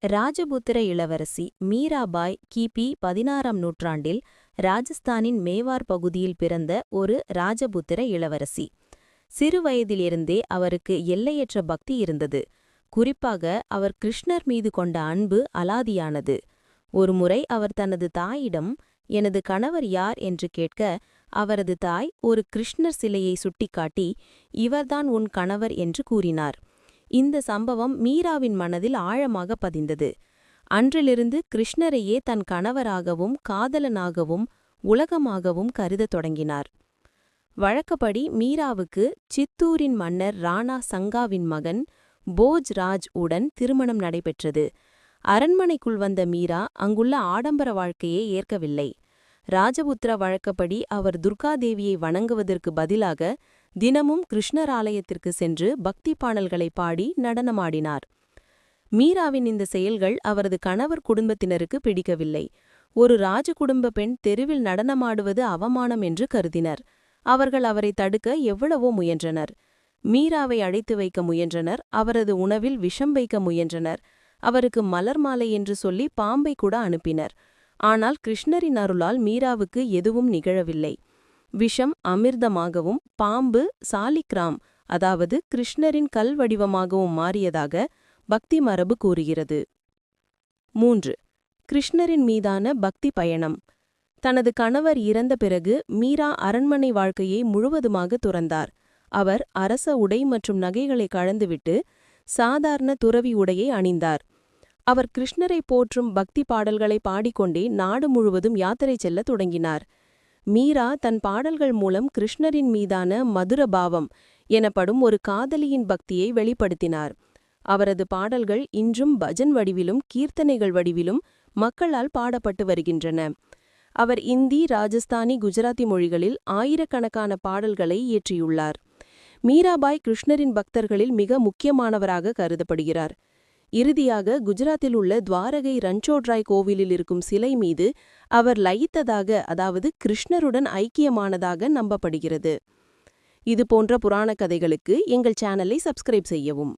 ராஜபுத்திர இளவரசி மீராபாய் கிபி 16ஆம் நூற்றாண்டில் ராஜஸ்தானின் மேவார் பகுதியில் பிறந்த ஒரு ராஜபுத்திர இளவரசி. சிறுவயதிலிருந்தே அவருக்கு எல்லையற்ற பக்தி இருந்தது. குறிப்பாக அவர் கிருஷ்ணர் மீது கொண்ட அன்பு அலாதியானது. ஒருமுறை அவர் தனது தாயிடம் எனது கணவர் யார் என்று கேட்க, அவரது தாய் ஒரு கிருஷ்ணர் சிலையை சுட்டிக்காட்டி, இவர்தான் உன் கணவர் என்று கூறினார். இந்த சம்பவம் மீராவின் மனதில் ஆழமாக பதிந்தது. அன்றிலிருந்து கிருஷ்ணரையே தன் கணவராகவும் காதலனாகவும் உலகமாகவும் கருதத் தொடங்கினார். வழக்கப்படி மீராவுக்கு சித்தூரின் மன்னர் ராணா சங்காவின் மகன் போஜ் ராஜ் உடன் திருமணம் நடைபெற்றது. அரண்மனைக்குள் வந்த மீரா அங்குள்ள ஆடம்பர வாழ்க்கையை ஏற்கவில்லை. ராஜபுத்திர வழக்கப்படி அவர் துர்காதேவியை வணங்குவதற்கு பதிலாக தினமும் கிருஷ்ணர் ஆலயத்திற்கு சென்று பக்தி பாடல்களை பாடி நடனமாடினார். மீராவின் இந்த செயல்கள் அவரது கணவர் குடும்பத்தினருக்கு பிடிக்கவில்லை. ஒரு ராஜகுடும்ப பெண் தெருவில் நடனமாடுவது அவமானம் என்று கருதினர். அவர்கள் அவரை தடுக்க எவ்வளவோ முயன்றனர். மீராவை அழைத்து வைக்க முயன்றனர். அவரது உணவில் விஷம் வைக்க முயன்றனர். அவருக்கு மலர் மாலை என்று சொல்லி பாம்பை கூட அனுப்பினர். ஆனால் கிருஷ்ணரின் அருளால் மீராவுக்கு எதுவும் நிகழவில்லை. விஷம் அமிர்தமாகவும் பாம்பு சாலிக்ராம், அதாவது கிருஷ்ணரின் கல் வடிவமாகவும் மாறியதாக பக்தி மரபு கூறுகிறது. 3. கிருஷ்ணரின் மீதான பக்தி பயணம். தனது கணவர் இறந்த பிறகு மீரா அரண்மனை வாழ்க்கையை முழுவதுமாக துறந்தார். அவர் அரச உடை மற்றும் நகைகளை கழந்துவிட்டு சாதாரண துறவி உடையை அணிந்தார். அவர் கிருஷ்ணரை போற்றும் பக்தி பாடல்களை பாடிக்கொண்டே நாடு முழுவதும் யாத்திரை செல்ல தொடங்கினார். மீரா தன் பாடல்கள் மூலம் கிருஷ்ணரின் மீதான மதுர பாவம் எனப்படும் ஒரு காதலியின் பக்தியை வெளிப்படுத்தினார். அவரது பாடல்கள் இன்றும் பஜன் வடிவிலும் கீர்த்தனைகள் வடிவிலும் மக்களால் பாடப்பட்டு வருகின்றன. அவர் இந்தி, ராஜஸ்தானி, குஜராத்தி மொழிகளில் ஆயிரக்கணக்கான பாடல்களை இயற்றியுள்ளார். மீராபாய் கிருஷ்ணரின் பக்தர்களில் மிக முக்கியமானவராக கருதப்படுகிறார். இறுதியாக குஜராத்தில் உள்ள துவாரகை ரன்சோட்ராய் கோவிலில் இருக்கும் சிலை மீது அவர் லயித்ததாக, அதாவது கிருஷ்ணருடன் ஐக்கியமானதாக நம்பப்படுகிறது. இதுபோன்ற புராண கதைகளுக்கு எங்கள் சேனலை சப்ஸ்கிரைப் செய்யவும்.